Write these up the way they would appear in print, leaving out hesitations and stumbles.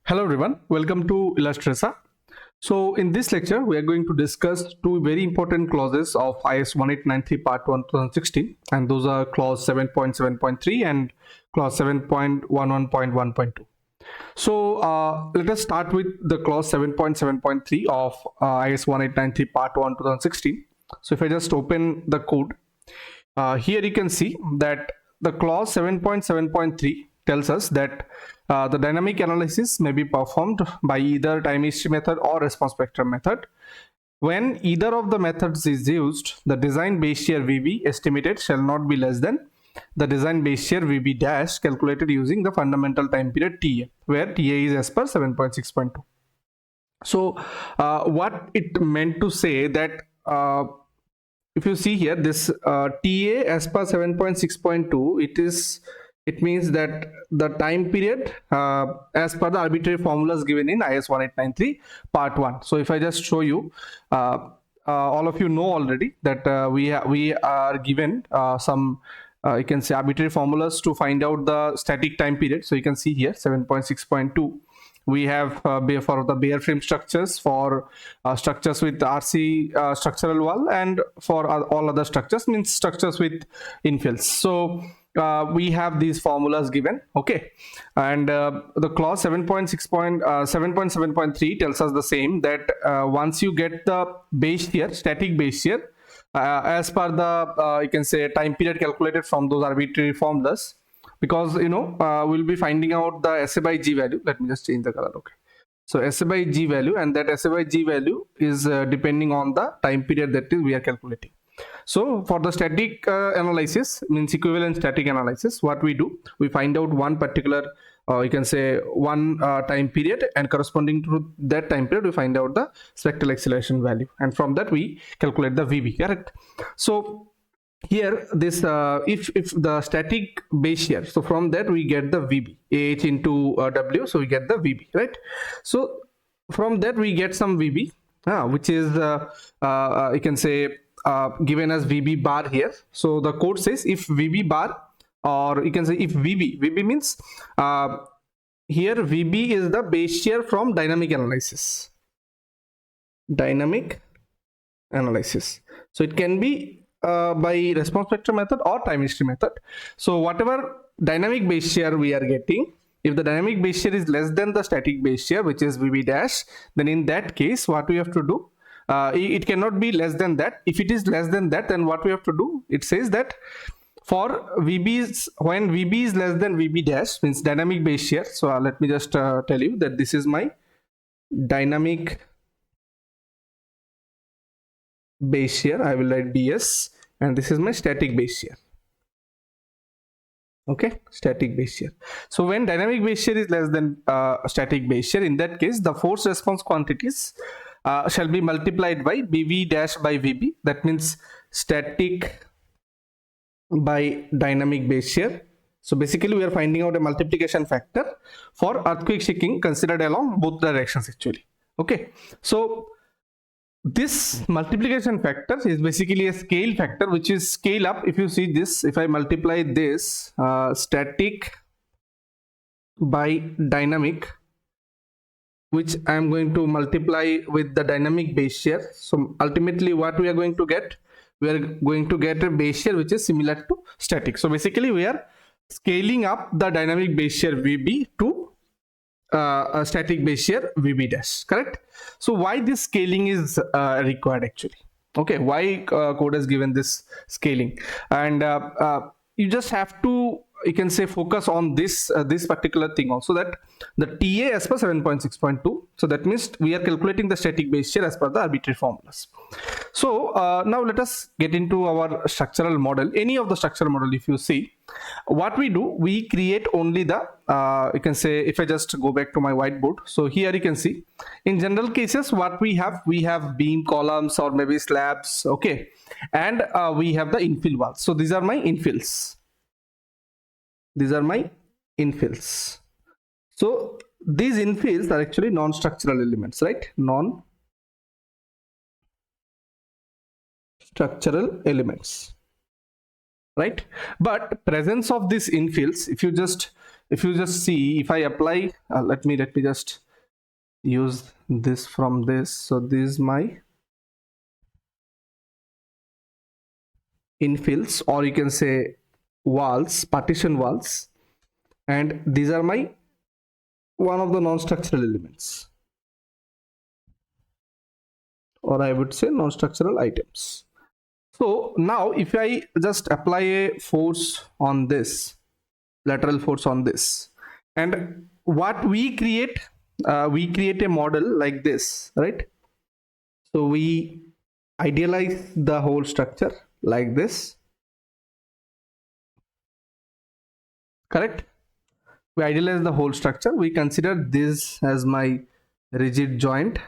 Hello everyone, welcome to Illustraca. So in this lecture, we are going to discuss two very important clauses of IS 1893 Part 1 2016, and those are clause 7.7.3 and clause 7.11.1.2. So let us start with the clause 7.7.3 of IS 1893 Part 1 2016. So if I just open the code, here you can see that the clause 7.7.3 tells us that the dynamic analysis may be performed by either time history method or response spectrum method. When either of the methods is used, the design base shear VB estimated shall not be less than the design base shear VB dash calculated using the fundamental time period TA, where TA is as per 7.6.2. So what it meant to say that if you see here, this TA as per 7.6.2, it means that the time period as per the arbitrary formulas given in IS 1893 Part 1. So if I just show you, all of you know already that we are given some you can say arbitrary formulas to find out the static time period. So you can see here 7.6.2. We have for the bare frame structures, for structures with RC structural wall, and for all other structures, means structures with infills. So we have these formulas given, okay, and the clause 7.7.3 tells us the same, that once you get the base shear, static base shear, as per the you can say time period calculated from those arbitrary formulas, because we'll be finding out the SA by G value. Let me just change the color. Okay, so SA by G value, and that SA by G value is depending on the time period that is we are calculating. So for the static analysis, means equivalent static analysis, what we do, we find out one particular you can say one time period, and corresponding to that time period we find out the spectral acceleration value, and from that we calculate the VB, correct? So here this if the static base shear, so from that we get the VB, AH into W, so we get the VB, right? So from that we get some VB, which is you can say given as VB bar here. So the code says if VB bar, or you can say if VB means here VB is the base shear from dynamic analysis. So it can be by response spectrum method or time history method. So whatever dynamic base shear we are getting, if the dynamic base shear is less than the static base shear, which is VB dash, then in that case what we have to do, it cannot be less than that. If it is less than that, then what we have to do, it says that for VB's, when VB is less than VB dash, means dynamic base shear. So let me just tell you that this is my dynamic base shear. I will write DS, and this is my static base shear. Okay, static base shear. So when dynamic base shear is less than static base shear, in that case the force response quantities shall be multiplied by BV dash by VB. That means static by dynamic base shear. So basically we are finding out a multiplication factor for earthquake shaking considered along both directions actually. Okay, so this multiplication factor is basically a scale factor, which is scale up. If you see this, if I multiply this static by dynamic, which I am going to multiply with the dynamic base shear, so ultimately what we are going to get, we are going to get a base shear which is similar to static. So basically we are scaling up the dynamic base shear VB to a static base shear VB dash, correct? So why this scaling is required actually? Okay, why code has given this scaling? And you just have to, you can say, focus on this this particular thing also, that the TA as per 7.6.2. so that means we are calculating the static base shear as per the arbitrary formulas. So now let us get into our structural model. Any of the structural model, if you see, what we do, we create only the you can say, if I just go back to my whiteboard, so here you can see in general cases what we have beam columns or maybe slabs, okay, and we have the infill walls. So these are my infills. So these infills are actually non-structural elements, right? Non-structural elements. right? But presence of these infills, if you just see, if I apply, let me just use this from this. So this is my infills, or you can say walls, partition walls, and these are my one of the non-structural elements, or I would say non-structural items. So now if I just apply a force on this, lateral force on this, and what we create a model like this, right? So we idealize the whole structure like this, correct? We idealize the whole structure. We consider this as my rigid joint,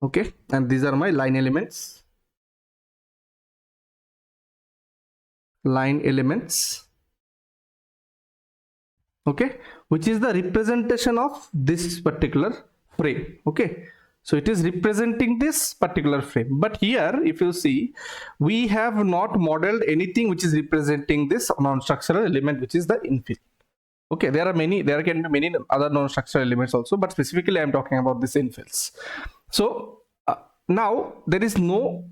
okay, and these are my line elements, okay, which is the representation of this particular frame, okay. So it is representing this particular frame. But here, if you see, we have not modeled anything which is representing this non-structural element, which is the infill. Okay, there can be many other non-structural elements also, but specifically I am talking about this infills. So now there is no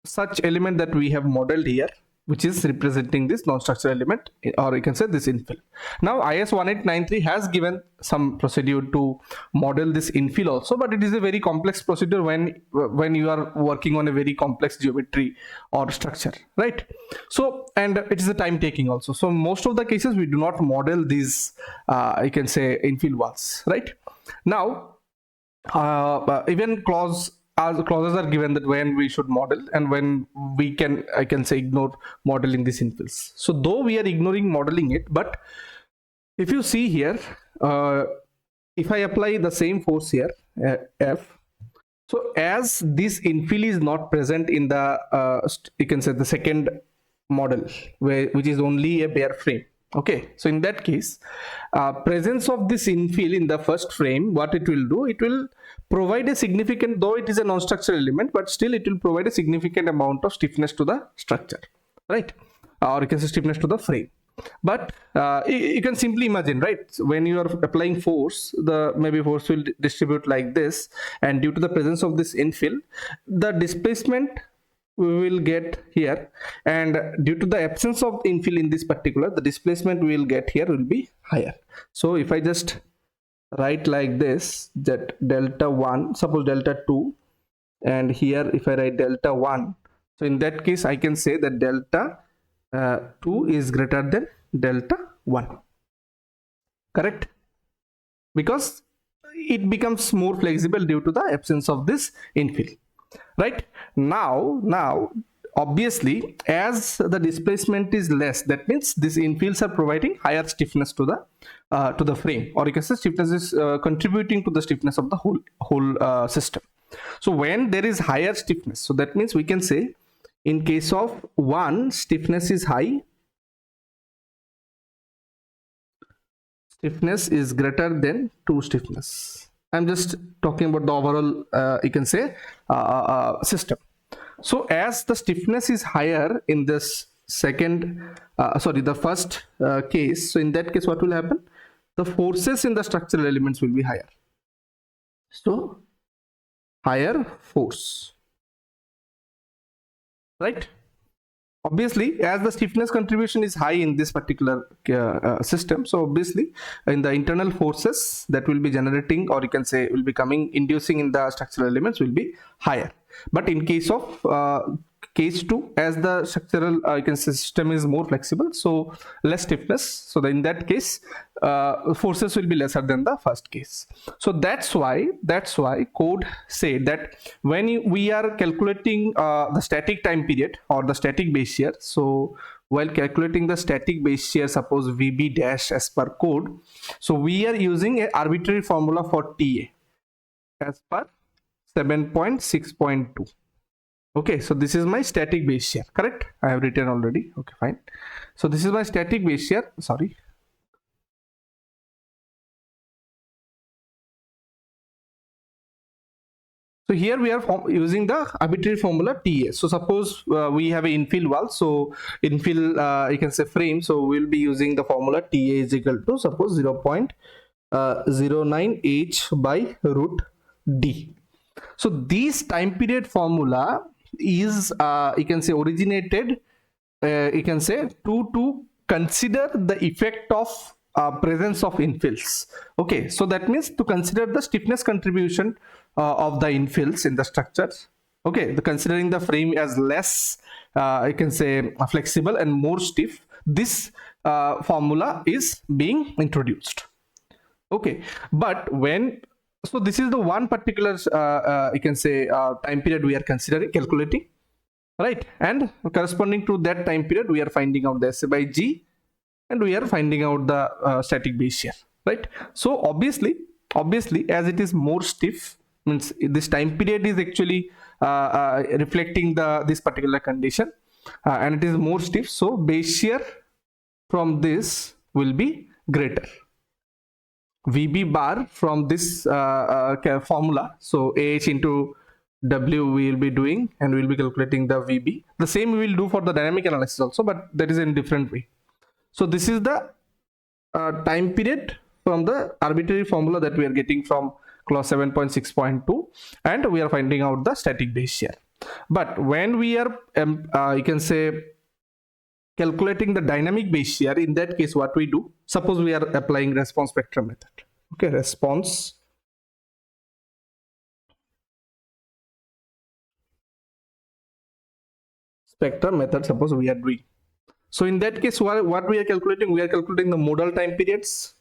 such element that we have modeled here, which is representing this non-structural element, or you can say this infill. Now IS 1893 has given some procedure to model this infill also, but it is a very complex procedure when you are working on a very complex geometry or structure, right? So, and it is a time taking also. So most of the cases we do not model these you can say infill walls, right? Now even clauses are given that when we should model and when we can, I can say, ignore modeling these infills. So though we are ignoring modeling it, but if you see here, if I apply the same force here, F, so as this infill is not present in the you can say the second model, which is only a bare frame, okay, so in that case, presence of this infill in the first frame, what it will do, it will provide a significant, though it is a non-structural element, but still it will provide a significant amount of stiffness to the structure, right? Or you can say stiffness to the frame. But you can simply imagine, right, when you are applying force, the maybe force will distribute like this, and due to the presence of this infill, the displacement we will get here, and due to the absence of infill in this particular, the displacement we will get here will be higher. So if I just write like this, that delta 1, suppose delta 2, and here if I write delta 1, so in that case I can say that delta 2 is greater than delta 1, correct? Because it becomes more flexible due to the absence of this infill, right? Now obviously, as the displacement is less, that means these infills are providing higher stiffness to the frame, or you can say stiffness is contributing to the stiffness of the whole system. So when there is higher stiffness, so that means we can say in case of 1, stiffness is high, stiffness is greater than 2 stiffness. I'm just talking about the overall you can say system. So as the stiffness is higher in this the first case, so in that case what will happen, the forces in the structural elements will be higher. So higher force, right? Obviously, as the stiffness contribution is high in this particular system, so obviously in the internal forces that will be generating, or you can say will be inducing in the structural elements will be higher. But in case of case 2, as the structural you can say system is more flexible, so less stiffness, so in that case forces will be lesser than the first case. So that's why code say that when we are calculating the static time period or the static base shear, so while calculating the static base shear, suppose VB dash as per code, so we are using an arbitrary formula for TA as per 7.6.2. okay, so this is my static base shear, correct? I have written already, okay, fine. So this is my static base shear, sorry, So here we are using the arbitrary formula TA. So suppose we have an infill wall, so infill you can say frame, so we'll be using the formula TA is equal to suppose 0.09 H by root D. So this time period formula is you can say originated you can say to consider the effect of presence of infills. Okay, so that means to consider the stiffness contribution of the infills in the structures. Okay, considering the frame as less you can say flexible and more stiff, this formula is being introduced. Okay, but when, so this is the one particular you can say time period we are considering calculating, right? And corresponding to that time period we are finding out the SA by G, and we are finding out the static base shear, right? So obviously as it is more stiff, means this time period is actually reflecting this particular condition, and it is more stiff, so base shear from this will be greater. VB bar from this formula, so AH into W we will be doing, and we will be calculating the VB. The same we will do for the dynamic analysis also, but that is in different way. So this is the time period from the arbitrary formula that we are getting from clause 7.6.2, and we are finding out the static base shear. But when we are you can say calculating the dynamic base shear, in that case what we do, suppose we are applying response spectrum method. Okay, response spectrum method suppose we are doing. So in that case what we are calculating, we are calculating the modal time periods.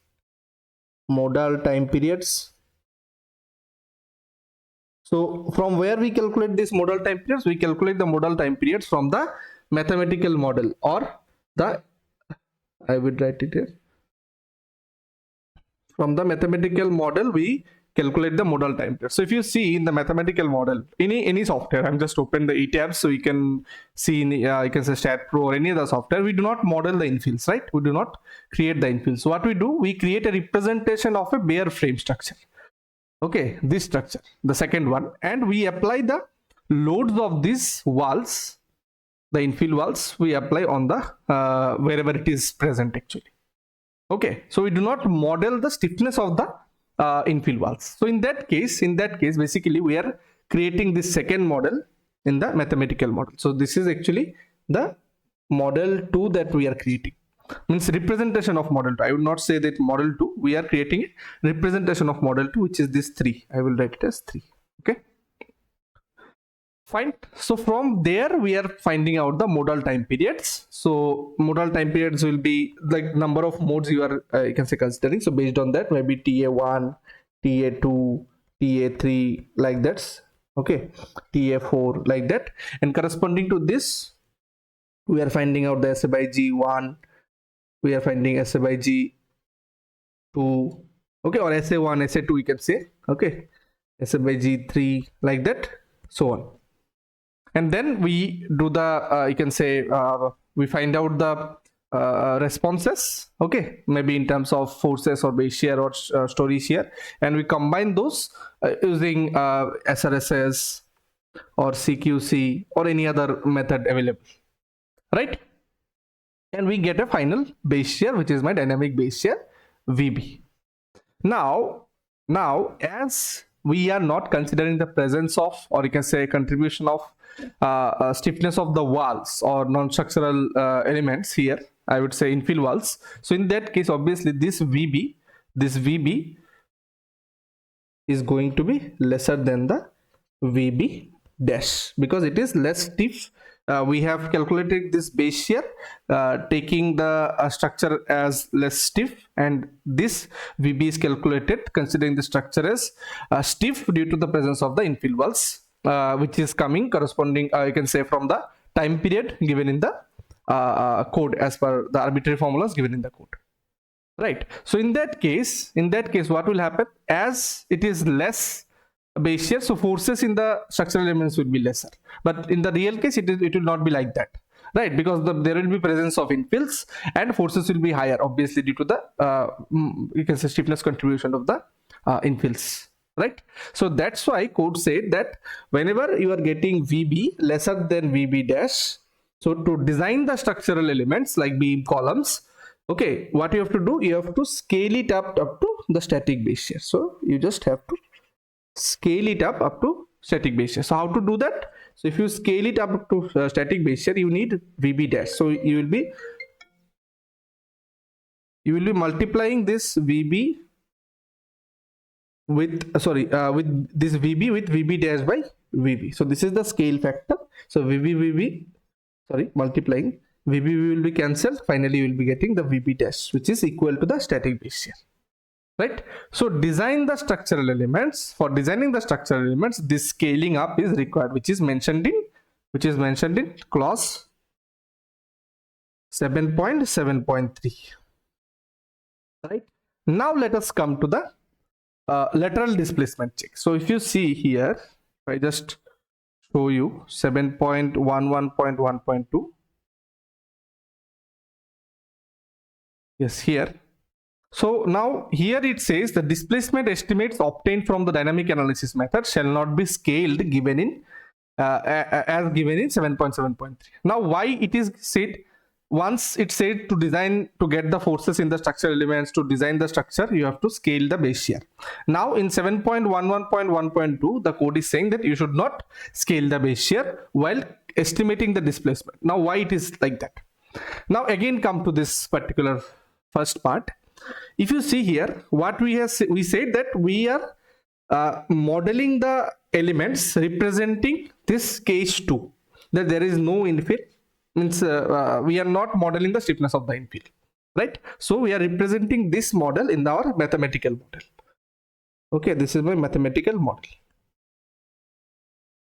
So from where we calculate this modal time periods, we calculate the modal time periods from the mathematical model, or the, I would write it here, from the mathematical model we calculate the modal time period. So if you see in the mathematical model, any software, I'm just open the tabs so you can see in you can say staad.pro or any other software, we do not model the infills, right? We do not create the infills. So what we do, we create a representation of a bare frame structure. Okay, this structure, the second one, and we apply the loads of these walls, the infill walls, we apply on the wherever it is present actually. Okay, so we do not model the stiffness of the infill walls. So in that case basically we are creating this second model in the mathematical model. So this is actually the model 2 that we are creating, means representation of model 2. I will not say that model 2, we are creating a representation of model 2, which is this 3. I will write it as 3. Okay, fine. So from there we are finding out the modal time periods. So modal time periods will be like number of modes you are you can say considering. So based on that, maybe TA1, TA2, TA3, like that. Okay, TA4, like that, and corresponding to this we are finding out the SA by G1, we are finding SA by G2, okay, or SA1, SA2 you can say, okay, SA by G3, like that, so on. And then we do the you can say we find out the responses, okay, maybe in terms of forces or base shear or story shear, and we combine those using SRSS or CQC or any other method available, right? And we get a final base shear, which is my dynamic base shear VB. Now as we are not considering the presence of, or you can say contribution of stiffness of the walls or non-structural elements here, I would say infill walls. So in that case obviously this VB is going to be lesser than the VB dash, because it is less stiff. We have calculated this base shear taking the structure as less stiff, and this VB is calculated considering the structure as stiff due to the presence of the infill walls, which is coming corresponding you can say from the time period given in the code as per the arbitrary formulas given in the code, right? So in that case what will happen, as it is less base shear, so forces in the structural elements will be lesser, but in the real case it will not be like that, right? Because there will be presence of infills and forces will be higher, obviously due to the you can say stiffness contribution of the infills, right? So that's why code said that whenever you are getting VB lesser than VB dash, so to design the structural elements like beam columns, okay, what you have to do, you have to scale it up to the static base shear. So you just have to scale it up to static base shear. So how to do that? So if you scale it up to static base shear, you need VB dash. So you will be multiplying this VB with with this VB with VB dash by VB. So this is the scale factor. So VB multiplying VB will be cancelled. Finally, you will be getting the VB dash, which is equal to the static base shear, right? So design the structural elements. For designing the structural elements, this scaling up is required, which is mentioned in clause 7.7.3, right? Now let us come to the lateral displacement check. So if you see here, if I just show you 7.11.1.2, yes, here. So now here it says the displacement estimates obtained from the dynamic analysis method shall not be scaled given in as given in 7.7.3. Now why it is said? Once it said to get the forces in the structural elements, to design the structure, you have to scale the base shear. Now in 7.11.1.2, the code is saying that you should not scale the base shear while estimating the displacement. Now why it is like that? Now again come to this particular first part. If you see here, what we said that we are modeling the elements representing this case 2, that there is no infill, means we are not modeling the stiffness of the infill, right? So we are representing this model in our mathematical model. Okay, this is my mathematical model,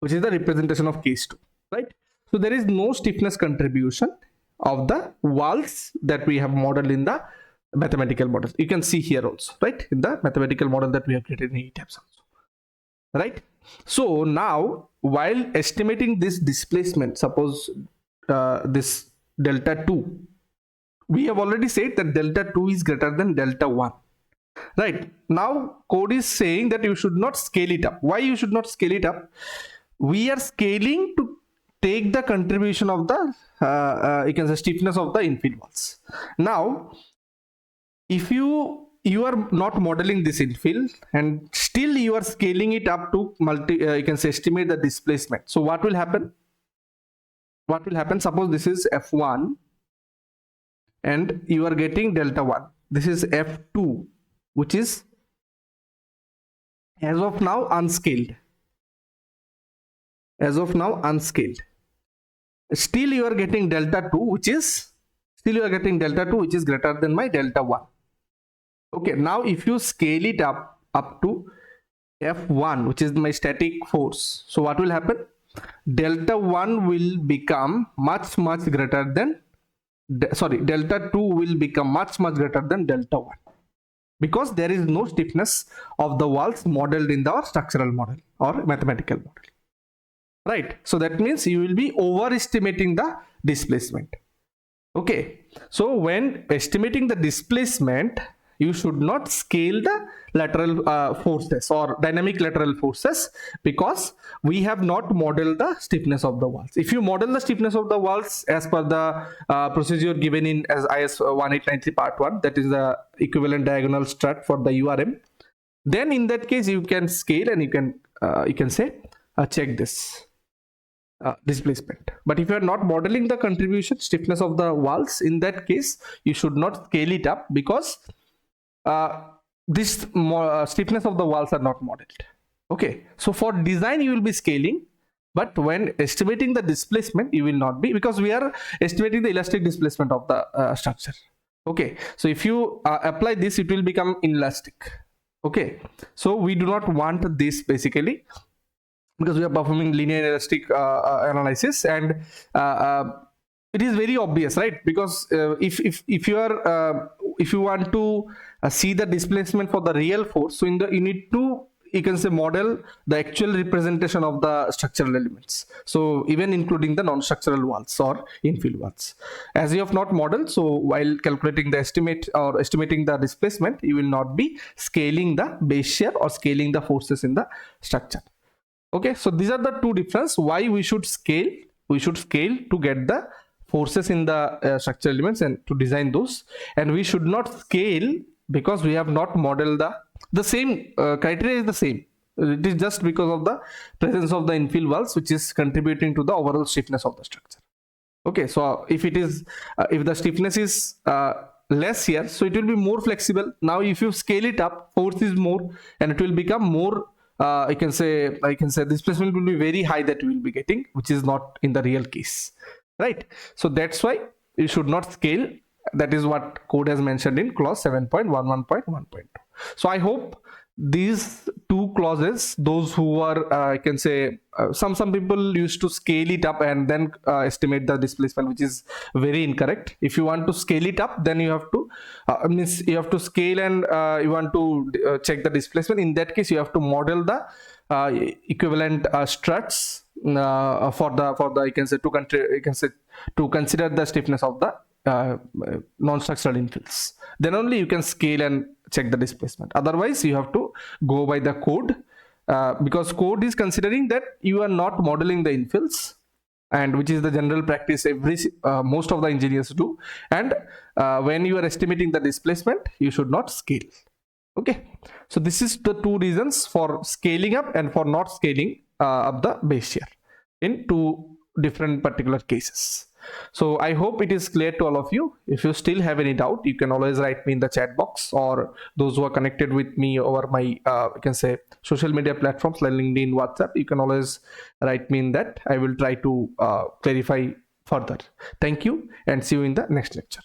which is the representation of case 2, right? So there is no stiffness contribution of the walls that we have modeled in the mathematical model. You can see here also, right, in the mathematical model that we have created in ETABS also, right? So now while estimating this displacement, suppose this delta 2, we have already said that delta 2 is greater than delta 1, right? Now code is saying that you should not scale it up. Why you should not scale it up? We are scaling to take the contribution of the you can say stiffness of the infill walls. Now if you are not modeling this infill and still you are scaling it up to you can say estimate the displacement. So what will happen? Suppose this is F1 and you are getting delta 1. This is F2, which is as of now unscaled. Still you are getting delta 2, which is greater than my delta 1. Okay, now if you scale it up to F1, which is my static force, so what will happen? Delta 1 will become much greater than delta 2 will become much greater than delta 1, because there is no stiffness of the walls modeled in the structural model or mathematical model, right? So that means you will be overestimating the displacement. Okay, so when estimating the displacement, you should not scale the lateral forces or dynamic lateral forces, because we have not modeled the stiffness of the walls. If you model the stiffness of the walls as per the procedure given in as IS 1893 part 1, that is the equivalent diagonal strut for the URM, then in that case you can scale and you can say check this displacement. But if you are not modeling the contribution stiffness of the walls, in that case you should not scale it up, because this stiffness of the walls are not modeled. Okay, so for design you will be scaling, but when estimating the displacement you will not be, because we are estimating the elastic displacement of the structure. Okay, so if you apply this, it will become inelastic. Okay, so we do not want this basically, because we are performing linear elastic analysis, and it is very obvious, right? Because if you want to see the displacement for the real force, so you need to you can say model the actual representation of the structural elements, so even including the non-structural walls or infill walls. As you have not modeled, so while calculating the estimate or estimating the displacement, you will not be scaling the base shear or scaling the forces in the structure. Okay, so these are the two difference why we should scale. We should scale to get the forces in the structural elements and to design those, and we should not scale because we have not modeled the same criteria is the same. It is just because of the presence of the infill walls which is contributing to the overall stiffness of the structure. Okay, so if it is if the stiffness is less here, so it will be more flexible. Now if you scale it up, force is more and it will become more I can say displacement will be very high that we will be getting, which is not in the real case, right? So that's why you should not scale. That is what code has mentioned in clause 7.11.1.2. So I hope these two clauses, those who are I can say some people used to scale it up and then estimate the displacement, which is very incorrect. If you want to scale it up, then you have to means you have to scale and you want to check the displacement. In that case, you have to model the equivalent struts for the I can say to consider the stiffness of the non-structural infills. Then only you can scale and check the displacement. Otherwise, you have to go by the code because code is considering that you are not modeling the infills, and which is the general practice most of the engineers do. And when you are estimating the displacement, you should not scale. Okay, so this is the two reasons for scaling up and for not scaling up the base shear in two different particular cases. So I hope it is clear to all of you. If you still have any doubt, you can always write me in the chat box, or those who are connected with me over my you can say social media platforms like LinkedIn, WhatsApp, you can always write me in that. I will try to clarify further. Thank you and see you in the next lecture.